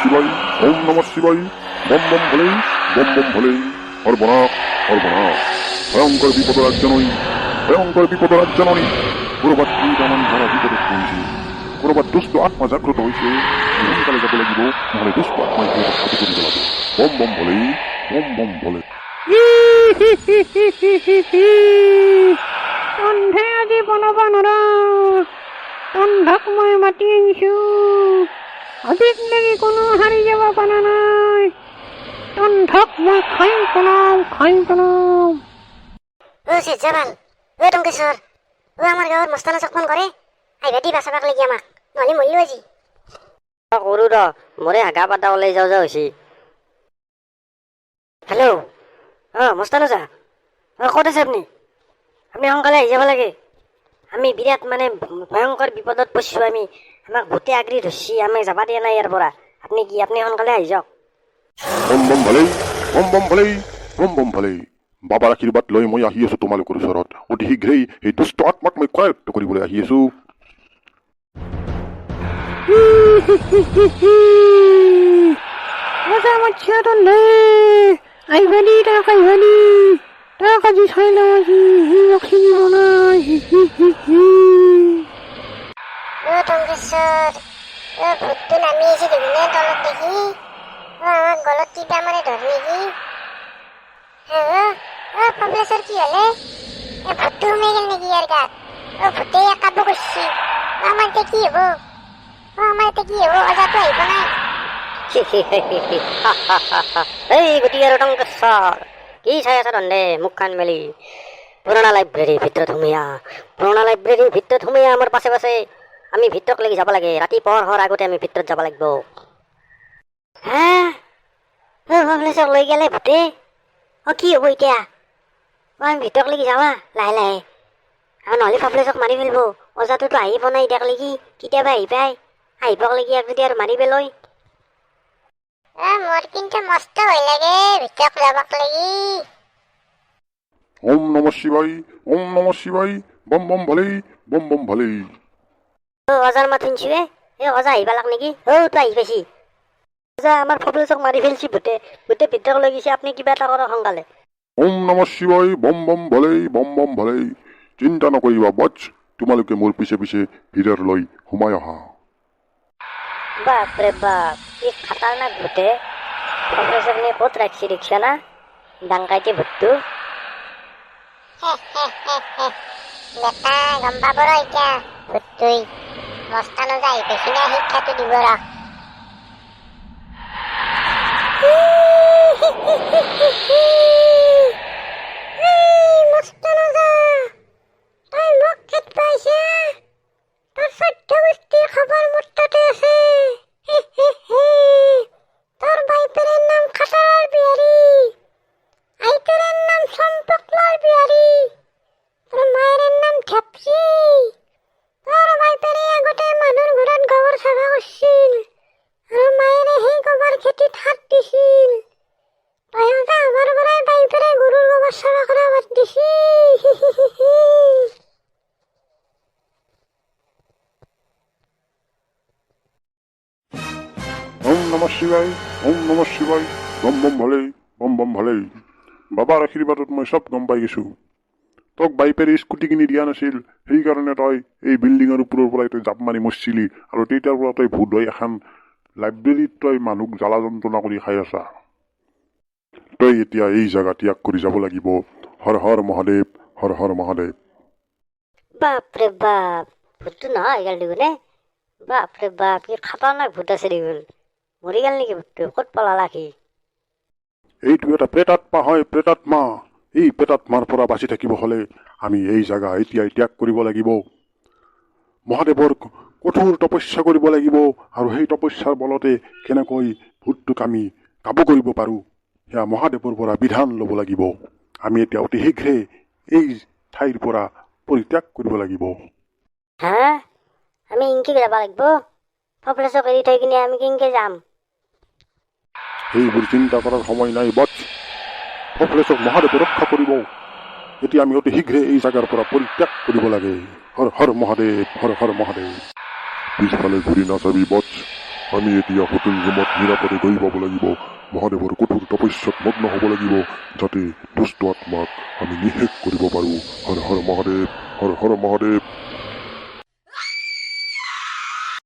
শিবাই ওম নমঃ শিবাই বম বম ভোলে বম বম ভোলে সর্বনাশ সর্বনাশ ভয়ঙ্কর বিপদ রাজ্য নই ভয়ঙ্কর বিপদ রাজ্য নই কৰবাত কি তামান বড় বিপদত পৰিছে কৰবাত দুষ্ট আত্মা জাগ্ৰত হৈছে সোনকালে যাব লাগিব নহলে দুষ্ট আত্মাই সিহঁতক সাধু কৰি পেলাব বম বম ভোলে বম বম ভোলে অন্ধে আজি বনাব নৰা অন্ধক মই মাতি আনিছো আজিক লাগি কোনো হাৰি যাব পৰা নাই অন্ধক মই খাই পেলাম জামাল টংকেশ্বৰ আমাৰ গাঁৱৰ মস্তানা চক ফোন কৰে আহিবা দি বাচাবাক লাগি আমাক নহ'লে মৰিলো আজি কৰো ৰ মোৰে হাগা পাতা ওলাই যাওঁ যা হৈছে হেল্ল' মস্তানা যা ক'ত আছে আপুনি সোনকালে আহি যাব লাগে আমি বিৰাট মানে ভয়ংকৰ বিপদত পৰিছোঁ আমাক ভূতে আগুৰি ধৰিছি আমাক যাব দিয়া নাই ইয়াৰ পৰা আপুনি সোনকালে আহি যাওক বম বম ভোলে বম বম ভোলে বম বম ভোলে বাবাৰ আশীৰ্বাদ লৈ মই আহি আছো তোমালোকৰ ওচৰত অতি শীঘ্ৰেই এই দুষ্ট আত্মাক মই কৰায়ত্ব কৰিবলৈ আহি আছো আহিবানি তাক আজি চাই লওঁ আজি লক্ষ্মী বনাই টংকেশ্বৰ ভূতটো নামি আহিছে দেখিলে তলত দেখি আমাক গলত টিপা মাৰে ধৰ নেকি পবলেশ্বৰ কি হলে ভূতটো সোমাই গেল নেকি ইয়াৰ গাত ভূতে কাব কৰিছে আমাৰ এতিয়া কি হব অজাটো আহিব নাই এই গতি আৰু টংকেশ্বৰ কি চাই আছা তহঁতে মুখখন মেলি পুৰণা লাইব্ৰেৰীৰ ভিতৰত সোমাই আমাৰ পাছে পাছে আমি ভিতৰত লাগি যাব লাগে ৰাতি পোহৰ হোৱাৰ আগতে আমি ভিতৰত যাব লাগিব পবলেশ্বৰক লৈ গেলে ভূতে কি হব এতিয়া আমি ভিতৰত লাগি যাবা লাহে লাহে নহ'লে পবলেশ্বৰক মাৰি ফেলব অজাটোতো আহি পোৱা নাই এতিয়াক লাগি কেতিয়াবা আহি পাই আহিবক লাগি যদি আৰু মাৰি পেলয় মোৰ কিন্তু মস্ত ভয় লাগে ভিতৰত যাবাক লাগি ওম নমঃ শিবাই বম বম ভোলে বম বম ভোলে অজাৰ মাত শুনছো অজা আহিব লাগ নেকি তই আহি পাইছি অজা আমাৰ পবলেশ্বৰক মাৰি ফেলছি ভূতে ভিতৰত লৈ গৈছে আপুনি কিবা এটা কৰক সোনকালে ওম নমঃ শিবাই বম বম ভোলে চিন্তা নকৰিবা বচ্চ তোমালোকে মোৰ পিছে পিছে ভিতৰ লৈ সোমাই অহা বাপৰে বাপ কি খাটাৰনাক ভূতে পবলেশ্বৰক ক'ত ৰাখিছে দেখিছা না ডাংকাইতে ভূতটো বেটা গম পাব ৰ এতিয়া ভূতটোই মস্তানো যে আহি পাইছি না শিক্ষাটো দিব ৰ মস্তানো যা তই মোক খেত পাইছা তোৰ চৈধ্য গোষ্ঠীৰ খবৰ মোৰ তাতে আছে তোৰ বাইপেৰৰ নাম খাটাৰৰ বিহাৰী আইতাৰৰ নাম চম্পকলাৰ বিহাৰী তোৰ মায়েৰৰ নাম ঢেপচি তোৰ বাইপেৰে আগতে মানুহৰ ঘৰত গোবৰ চাফা কৰিছিল আৰু মায়েৰে সেই গোবৰ খেতিত হাত দিছিল তয়ো যা আমাৰ পৰাই বাইপেৰে গৰুৰ গোবৰ চাফা কৰা বাদ দিছি ওম নমঃ শিবাই বম বম ভোলে বাবাৰ আশীৰ্বাদত মই চব গম পাই গৈছো তোক বাইপেৰে স্কুটি কিনি দিয়া নাছিল সেইকাৰণে তই এই বিল্ডিঙৰ ওপৰৰ পৰাই তই জাপ মাৰি মৰিছিলি আৰু তেতিয়াৰ পৰা তই ভূত হৈ এখন লাইব্ৰেৰীত তই মানুহক জ্বালা যন্ত্ৰণা কৰি খাই আছা তই এতিয়া এই জাগা ত্যাগ কৰি যাব লাগিব হৰ হৰ মহাদেৱ বাপৰে বাপ ভূতটো নহয় গেল দেখোন বাপৰে বাপ কি খাটাৰনাক ভূত আছে দেখোন মৰি গেল নেকি ভূতটো ক'ত পলালা সি এইটো এটা প্ৰেতাত্মা হয় প্ৰেতাত্মা এই প্ৰেতাত্মাৰ পৰা বাচি থাকিব হলে আমি এই জাগা এতিয়াই ত্যাগ কৰিব লাগিব মহাদেৱৰ কঠোৰ তপস্যা কৰিব লাগিব আৰু সেই তপস্যাৰ বলতে কেনেকৈ ভূতটোক আমি কাবু কৰিব পাৰোঁ সেয়া মহাদেৱৰ পৰা বিধান ল'ব লাগিব আমি এতিয়া অতি শীঘ্ৰে এই ঠাইৰ পৰা পৰিত্যাগ কৰিব লাগিব আমি ইনকে যাব লাগিব পবলেশ্বৰক এৰি থৈ কিনে আমি কেনেকে যাম সেইবোৰ চিন্তা কৰাৰ সময় নাই বচ্চ পবলেশ্বৰক মহাদেৱে ৰক্ষা কৰিব এতিয়া আমি অতি শীঘ্ৰে এই জাগাৰ পৰা পৰিত্যাগ কৰিব লাগে হৰ হৰ মহাদেৱ পিছফালে ঘূৰি নাচাবি বচ্চ আমি এতিয়া হোটেল ৰুমত নিৰাপদে গৈ পাব লাগিব। মহাদেৱৰ কঠোৰ তপস্যাত মগ্ন হ'ব লাগিব, যাতে দুষ্ট আত্মাক আমি নিশেষ কৰিব পাৰোঁ। হৰ হৰ মহাদেৱ, হৰ হৰ মহাদেৱ।